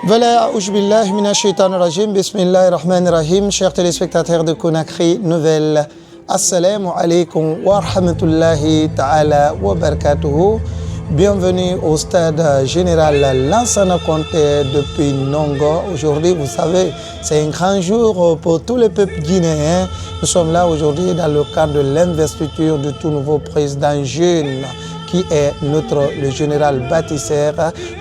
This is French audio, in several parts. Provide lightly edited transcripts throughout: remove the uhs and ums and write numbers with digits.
Voilà, Oujbillah, Mina Shaitan Rajim, Bismillah Rahman Rahim, chers téléspectateurs de Conakry Nouvelle, Assalamu alaikum wa rahmatullahi ta'ala wa barakatuhu. Bienvenue au stade général Lansana Conté depuis Nongo. Aujourd'hui, vous savez, c'est un grand jour pour tous les peuples guinéens. Nous sommes là aujourd'hui dans le cadre de l'investiture du tout nouveau président jeune qui est le général bâtisseur,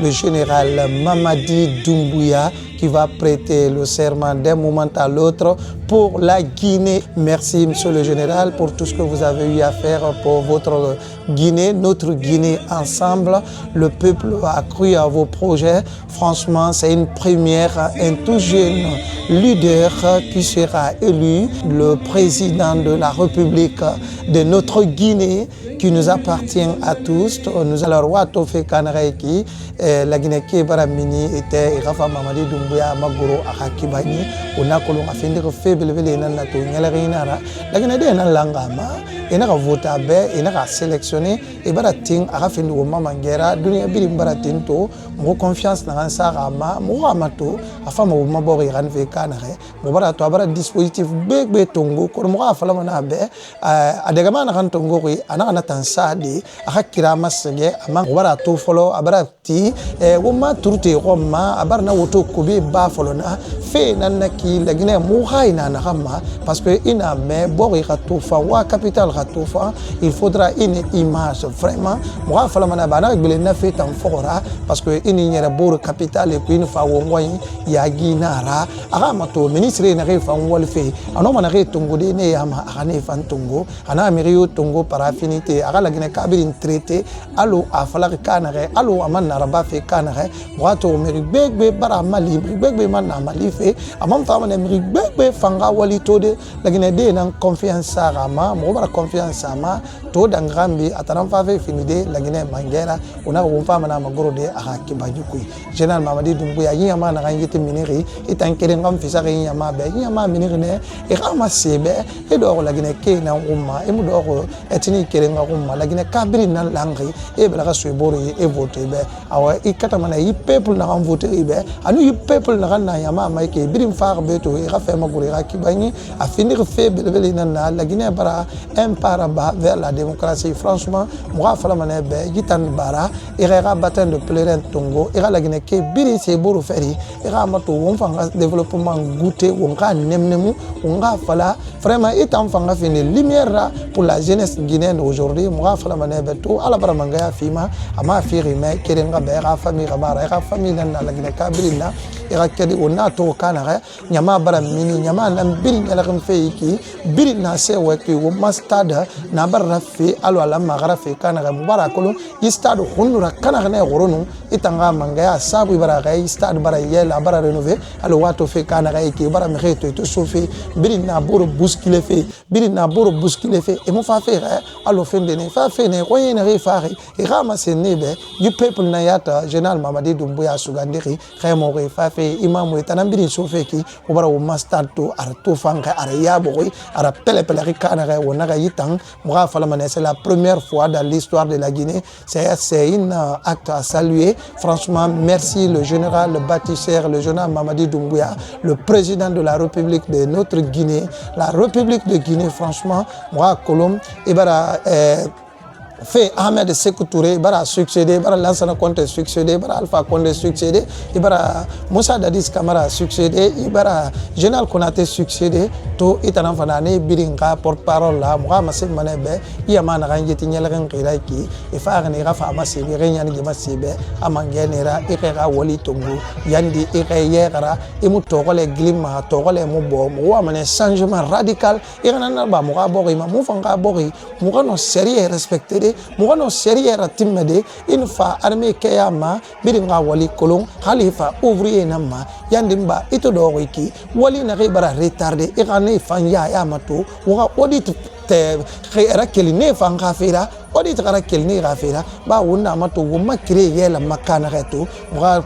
le général Mamadi Doumbouya, qui va prêter le serment d'un moment à l'autre pour la Guinée. Merci, monsieur le général, pour tout ce que vous avez eu à faire pour votre Guinée, notre Guinée ensemble. Le peuple a cru à vos projets. Franchement, c'est une première, un tout jeune leader qui sera élu, le président de la République de notre Guinée, qui nous appartient à tous. Nous allons voir Tofé Kanareki, la Guinée qui est Baramini, était Rafa Mamadi Doumbouya, Magoro, Akakibani, Onakolo, Afendir, Fébelvele, Nanato, Nyalarinara, la Guinée de Nalangama, et n'a voté à Bé, et n'a sélectionné, et Baratin, Arafendu, Mamangera, Dunia Bilim Baratinto, mon confiance dans Sarama, Mouramato, Afama ou Mabori Ranve Kanare, Mobarato, Abara dispositif Bégbe Tongo, Kormora Falamana Bé, Adegaman Rantongori, Ananata. Sadi akakira masenge ama wara to follow abarati woma turute roma abarna woto kobe ba follow na fe nanaki la Guinée muhaina na hama parce que ina me bori khatofa wa capital khatofa il faudra une image vraiment moi fala mana bana bele na fe tan fora parce que ini nyera bor capital e ko fa wo ngoy ya ginara agama to ministre na re fa wol fe anoma na re tongo de ne ama akane fan tongo ana amiriyo tongo par affinité la Guinée kabiri traité allo afalak kanare allo amanna raba fe kanare wato meribegbe bara mali meribegbe manna mali fe amam famane meribegbe fanga wali tode la Guinée de nan confiance ama mo bara confiance ama to dangambi ataram fa fe finide la Guinée mangera ona ko fama na magoro de akaki bajukui général Mamadi Doumbouya yama na ngiti miniri itankere ngam fisare yama be yama miniri ne e kama sebe e do la Guinée ke na umma e mu do etini kere ngam la Guinée kabiri na langri e bela ka suibori e vote be awa i kata mana i peuple na vote be anu i peuple na na yama mai ke birim far beto e ka fe maguri ka kibani a finir fe belebele na la Guinée bara un pas vers la démocratie. Franchement moi fala mana be gitan bara e ra batan de plein tongo e la Guinée ke biri se boro feri e ra mato won fanga développement goûter won ka nemnemu won ga fala vraiment etam fanga fini lumière pour la jeunesse guinéenne aujourd'hui. Moi fala mana beto ala bara mangaya fima ama firi me kerenga be ra famille bara ra famille na la Guinée kabiri na e ra kedi ona to kanare nyama bara mini nyama na biri na kan feiki biri na se weki wo mastad na bara fe alo ala magara fe kanare mubara kolo istad hunura kanare ne goronu itanga mangaya sabu bara ga istad bara yela bara rénover alo wato fe kanare ki bara mereto to sofi biri na boro buskile fe biri na boro buskile fe e mo fa faire alo fe de ne fa fe ne ko yene refari e ramase nebe du peuple na yata général Mamadi Doumbouya sugandiri khaymo ko fa fe imam etanambiri sofe ki o bara o mastad to arto fanga ara yabo ko ara pele kanare wona yitang moi fala mané c'est la première fois dans l'histoire de la Guinée. C'est un acte à saluer. Franchement merci le général le bâtisseur le général Mamadi Doumbouya, le président de la République de notre Guinée, la République de Guinée. Franchement moi Colombe et bara fait Ahmed Sékou Touré bara succédé bara Lansana Conté succédé bara Alpha Condé succédé bara Moussa Dadis Camara succédé bara Général Konaté succédé to itana fanane biringa porte-parole la moi Massé Manebe yama na ngiti nyeleren qiraki e faagani rafa masebe renyani gemasebe amangenera ikera wali tongo yandi ikayera imu togole glima togole mubo mo amane changement radical irana ba mo bori ma mo fanga bori mo no sérieux respecté mo no sérieux ratimede une fa armée kayama biringa wali kolon khalifa ouvrier nama yandi mba ito do wiki wali na ribara retardé irane fanya ya mato wo audit khera keline fan khafira odi takara kelni rafira ba wonna mato woma créer la makana reto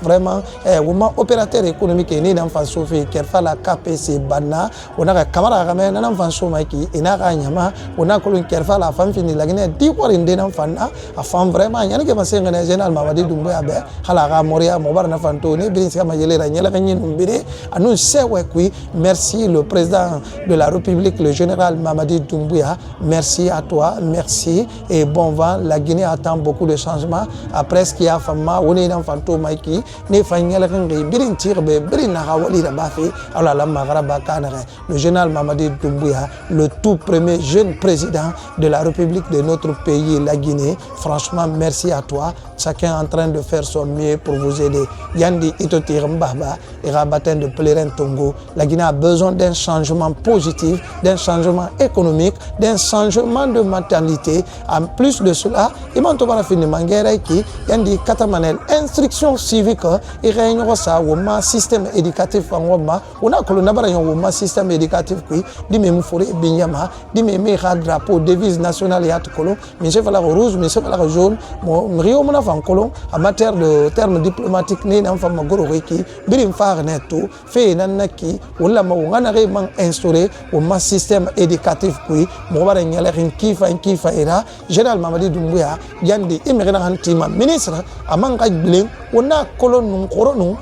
vraiment woma opérateur économique ni dans fanso fe kerfa la KPC bana ona ka kamara ga men nan fanso maki ina ga nyama ona ko kerfa la fam fini la gine di ko rinde nan fanna a fam vraiment nyane ke masenga na général Mamadi Doumbouya be hala ga moria mo bar na fanto ne bin ska ma yele ra nyela ga nyin mbire anu sewe kui merci le président de la République le général Mamadi Doumbouya merci à toi merci et bon vent. La Guinée attend beaucoup de changements après ce qu'il y a fama on est dans fantôme qui ne fanyela ngi birin tirbe birin na wali da bafi ala la magraba kanare le général Mamadi Doumbouya le tout premier jeune président de la République de notre pays la Guinée franchement merci à toi chacun en train de faire son mieux pour vous aider yandi itotir mbaba et rabatin de pèlerin Tongo la Guinée a besoin d'un changement positif d'un changement économique d'un changement de mentalité en plus de cela il m'a pas fini mangere qui yandi katamanel instruction civique et réunion ça au système éducatif en woma on a colonna bara au système éducatif qui di même foré binyama di même drapeau devise nationale ya tokolo mais je la rouge mais je la jaune mo rio mona fan kolon en matière de termes diplomatiques ni nan fam goro qui birim far neto fe nanaki wala ma ngana re man instauré au système éducatif qui mo bara nyala rin kifa era général Mamadi Doumbouya yandi imere na hantima ministre amanga glen wona kolon nun koronu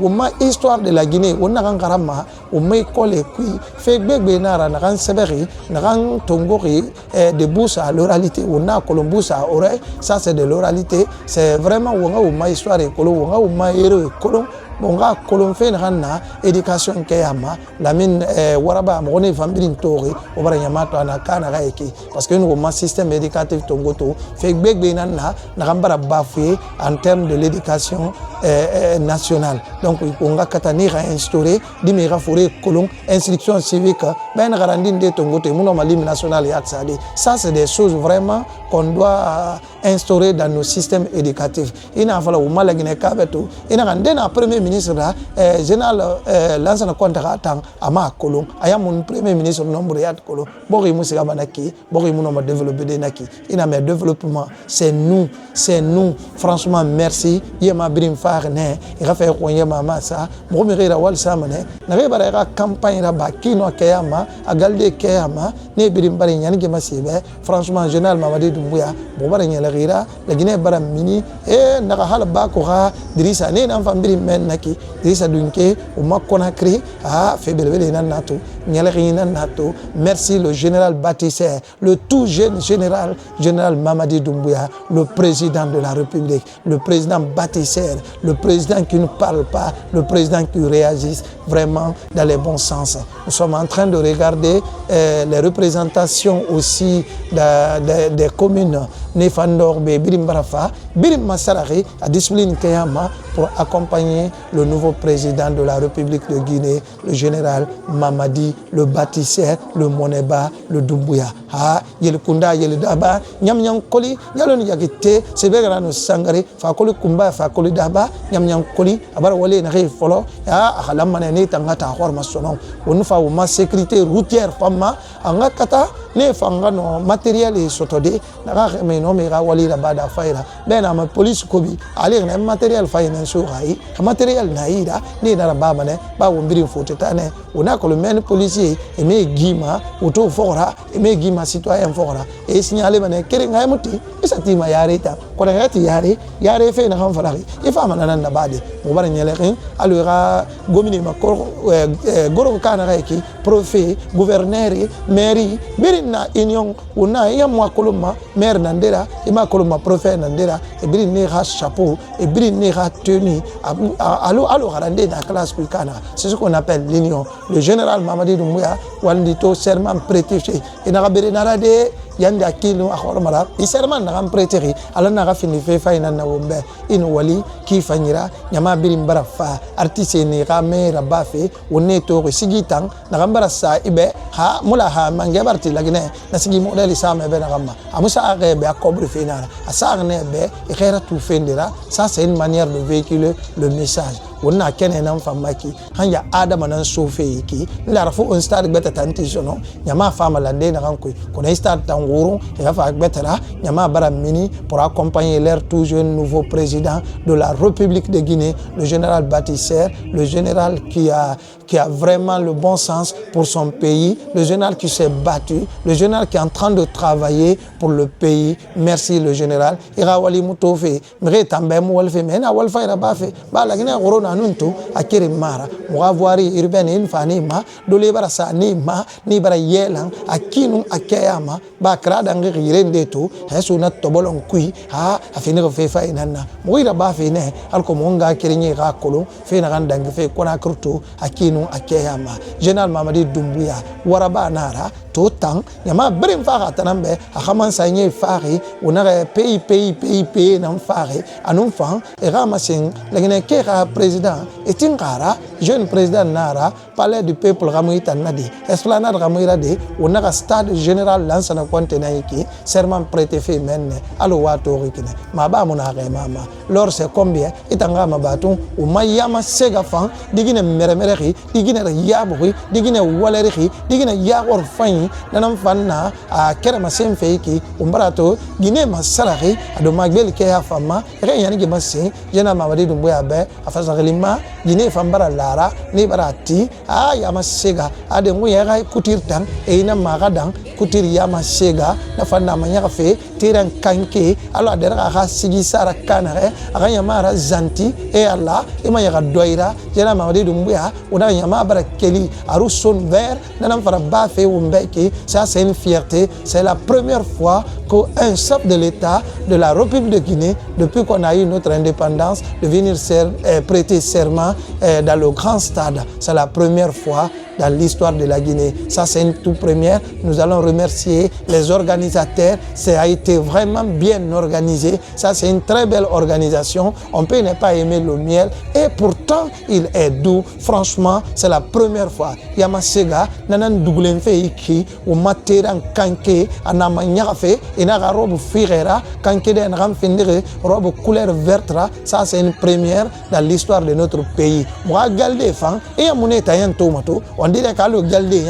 woma histoire de la Guinée wona kan karama woma école qui fait gbegbe nara na kan seberi na kan tongori de bouche à l'oralité wona kolon bouche à oreille ça c'est de l'oralité c'est vraiment woma histoire école woma héros kolon bonga kolon fe na éducation kayama lamine waraba mone fambirin tori obara nyamato ana kana gaiki parce que nous système éducatif tongoto fait begbe na ngambara bafoué en termes de l'éducation nationale donc onga katanira instauré dimira foré kolon instruction civique ben garandine de tongoto muno malim national ya tsali ça c'est des choses vraiment qu'on doit instaurer dans nos systèmes éducatifs ina fala umala gine kabeto ina ngandena premier ministre là général lansana kontra tang ama kolon aya mon premier ministre nombre ya kolon bori musika banaki bori muno ma développer de naki ina mais développement c'est nous franchement merci yema brim farne il a fait ko yema masa mo mi rera wal samane na be bara campagne ra bakino kayama agalde kayama ne brim bari nyani ke masibe franchement général Mamadi Doumbouya bo bara nyala rira la Guinée bara mini e na hala ba ko ha dirisa ne na fambiri men naki dirisa dunke o makona kri a febelbele nan nato nyala rina nato merci le général Baptiste le tout jeune général Mamadi Doumbouya le président de la République le président Baptiste le président qui ne parle pas le président qui réagit vraiment dans les bons sens nous sommes en train de regarder les représentations aussi des communes Nefandor Birim Barafa Birim Masarari à discipline Kayama pour accompagner le nouveau président de la République de Guinée, le général Mamadi, le Baptiste, le Moneba, le Doumbouya. Ah, yel kunda yel daba, nyam koli, yalon yagite, sebegara no sangare, fakoli kumba, fakoli daba, nyam koli, abar wale na re folo, ya akalam manene tangata horma sonon. Onufa uma sécurité routière fama, angakata ne fanga no matériel et sotode, na me no me wali la bada faira. Ben ama police kobi, ali na matériel faina sorai, matériel naïda, ni na baba ne, ba wombiri fotetane, ona ko le men policier et me gima, auto fora, et me gima citoyen fora, et signaler mané kere ngai muti, et sa tima yareta, ko reti yare fe na hanfarari, e fama na na bade, mo bara nyelerin, alura gomini makor goro kana reki, préfet, gouverneur, mairie, birina union, ona ya mwa koloma, maire nandera, et ma koloma préfet nandera, et birine ha chapeau, et birine ha tenue, allo rande na classe kulkana, c'est ce qu'on appelle l'union. Le général Mamadi Doumbouya, wandito serment prêté, et na narade yandi akilo akhormara iserman na prêter ala na fini fe faina na wombe in wali ki fanyira nyama birim barafa artiste ni gamera bafe woneto sigitang na gambara sa ibe ha mula ha mange barti lagne na sigi modeli sa me be na gamba amusa age be akobre finara asa ne be e khera tout fendira ça c'est une manière de véhiculer le message wonna kene nan famaki hanya adama nan sofe yiki la rafu on start beta tanti sono nyama fama lande na kan ko na start tanguru ya fa betara nyama bara mini pour accompagner leur tout jeune nouveau président de la République de Guinée, le général bâtisseur, le général qui a vraiment le bon sens pour son pays, le général qui s'est battu, le général qui est en train de travailler pour le pays. Merci le général. Ira wali mutofe, mre tambe mu walfe mena walfa ira bafe. Ba la gina corona nuntu akiri mara. Muavari irben infani ma dole bara sa ni ma ni bara yelang akinu akeyama ba krada ngiri rende to hesu na tobolon kui ha afini fe fa inana. Muira bafe ne alko monga kirinye ga kolo fe na ganda fe kona kurto akinu akeyama. Général Mamadi Doumbouya waraba nara totang nyama brim fara tanambe akaman sanye fari onare pays nan fari anum fan e ramassing lagene kera président etingara jeune président nara palais du peuple ramuita nadi esplanade ramuira de onara stade général lansana kontena yiki serment prêté fait menne alo wato rikine maba munare mama lor c'est combien itanga mabatu o mayama sega fan digine meremeri digine yaburi digine waleri digine yagor fan nanam fanna a kerama semfeiki umbarato Guinée masarari ado magbel ke ya fama re yani ge masin jena Mamadi Doumbouya be afasa gelima Guinée fambara lara ni barati a ya masega ade nguya ga kutirtan e ina magadan kutir ya masega na fanna manya fe tiran kanke alo adera ga sigi sara kanare aga yamara zanti e Allah ima ya doira jena Mamadi Doumbouya ona yama bara keli aru son vert nanam fara ba fe umbeki. Ça, c'est une fierté. C'est la première fois qu'un chef de l'État de la République de Guinée, depuis qu'on a eu notre indépendance, de venir prêter serment dans le grand stade. C'est la première fois dans l'histoire de la Guinée. Ça, c'est une toute première. Nous allons remercier les organisateurs. Ça a été vraiment bien organisé. Ça, c'est une très belle organisation. On peut ne pas aimer le miel. Et pourtant, il est doux. Franchement, c'est la première fois. Yamasega, nanan dougulenfe iki, ou materan kanke, anamanyarafe, et n'a robe firera, kanke den ramfindere, robe couleur verte. Ça, c'est une première dans l'histoire de notre pays. Moi, galde fan, et à mon état, tomato. On dirait qu'à le galder,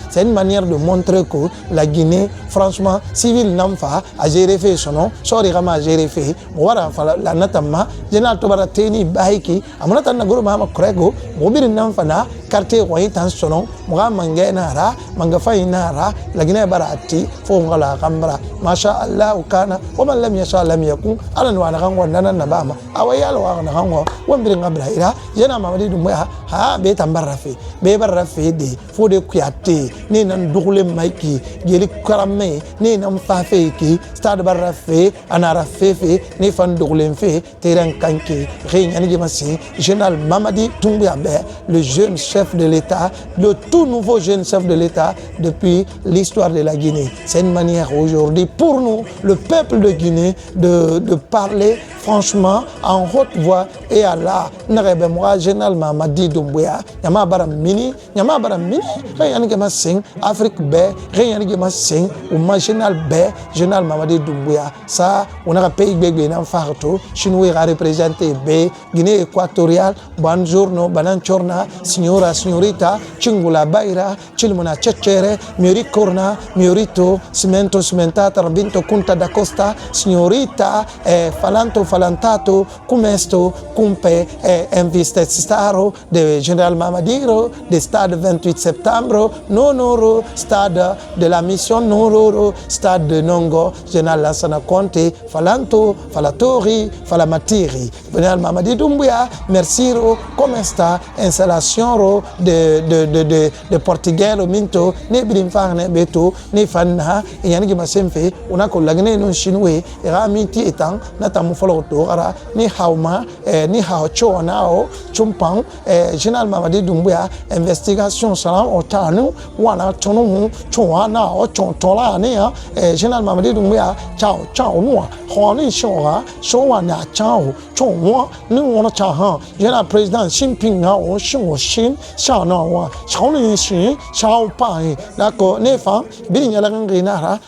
c'est une manière de montrer que la Guinée, franchement, civil n'amfa, a géré fait son nom, sorry rama a géré fait, voilà, la natama, général Tobarateni, Bahiki, Amonatan Nagoro Mama Krego, Mobile Namfana, quartier Wayitan son nom, Moura Manganara, Mangafainara, la Guinée Barati, Fongala Rambra, Masha Allah, Ukana, Oman Lamia Lamiaku, Alan Wanarangwa, Nana Nabama, Awayalo Wanarangwa, Wambring Abraira, Jena Mamadi Doumbouya, Ha, Betambarafi, Bebarafi. Faut de Kouyaté, ni nan doule maiki, Geli Karame, ni nan Fafeki, Stade Barrafé, Anarafefe, ni fan doulemfe, Terrain Kanke, Régnani Gemassi, Général Mamadi Doumbouya, le jeune chef de l'État, le tout nouveau jeune chef de l'État depuis l'histoire de la Guinée. C'est une manière aujourd'hui pour nous, le peuple de Guinée, de parler franchement en haute voix et à la Narebemoa, Général Mamadi Doumbouya, Yama Baramini, Yama Baramini, rien que ma sing, Afrique B, rien que ma sing, ou ma Général B, Général Mamadi Doumbouya. Ça, on a un pays bébé dans Farto, Chinois a représenté B, Guinée équatoriale, Banjourno, Bananchorna, Signora, Signorita, Chingula Baira, Chilmona Cecere, Miori Corna, Miorito, Cimento, Cimentata, Rabinto, Kunta da Costa, Signorita, Falanto, Falantato, Cumesto, Cumpe, Investestaro, de Général Mamadiro, de Stade 28 septembre, Nonoro, Stade de la Mission Nonoro, Stade de Nongo, Général Lansana Conte, Falanto, Falatori, Falamatiri. Général Mamadi Doumbouya, merci, comme sta installation de Portugais, Minto, ne Brimfang, ne Beto, ne Fanna, et Yannick Massemfe, on a collagné non chinois, et Ramiti étant, Natamufolo Torara, ni Hauma, ni Haocho Nao, Chumpang, Général Mamadi Doumbouya, investigation salam au Tanu, Wana Tonou, Choana, Chontola, Général Mamadi Doumbouya, Chao, Chao, Noa, Honi Shora, Showana, Chao, Chonwa, nous on a Chahan, Général Président Xi Jinping, on Chine, d'accord,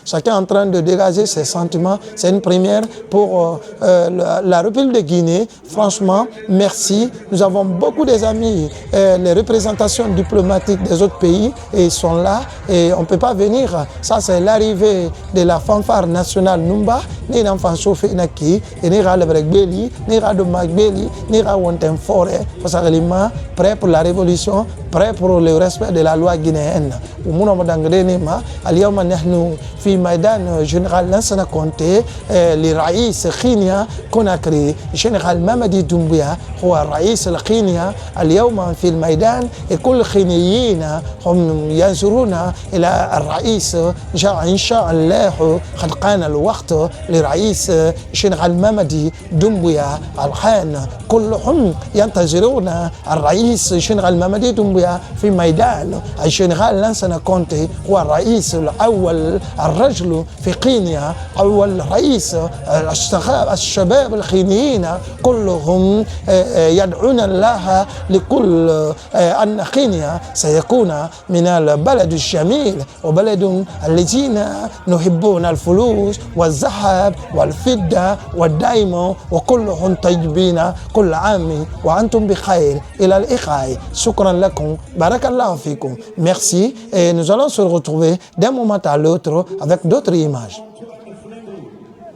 chacun est en train de dégager ses sentiments. C'est une première pour la République de Guinée. Franchement, merci. Nous avons beaucoup des amis, les représentations diplomatiques des autres pays, et ils sont là et on ne peut pas venir. Ça, c'est l'arrivée de la fanfare nationale Numba. Ni l'enfant chauffé Naki, et ni le Bregbeli, ni de Magbeli, ni Wontem Forêt, parce que prêt pour la révolution, prêt pour le respect de la loi guinéenne. Umuna Madangrema, Aliama Nehnu, Fi Maïdan, général Lansana Conté, les Raïs Khinia, Conakry, général Mamadi Doumbia, ou Raïs Khinia, Aliama Fi Maïdan, et Kul Khiniina, Hom Yanzuruna, et la Raïs, Inch'Allah, Khadqan al-Waqt, لرئيس الجنرال مامدي دومبويا الخان كلهم ينتظرون الرئيس الجنرال مامدي دومبويا في ميدان الجنرال لانسانا كونتي هو الرئيس الأول الرجل في قينيا أول رئيس الشباب الخينيين كلهم يدعون الله لكل أن قينيا سيكون من البلد الجميل وبلد الذين نحبون الفلوس والذهب والفضة والدايمو وكلهم طيبين كل عام وأنتم بخير إلى الإخاء شكرا لكم بارك الله فيكم merci et nous allons se retrouver d'un moment à l'autre avec d'autres images.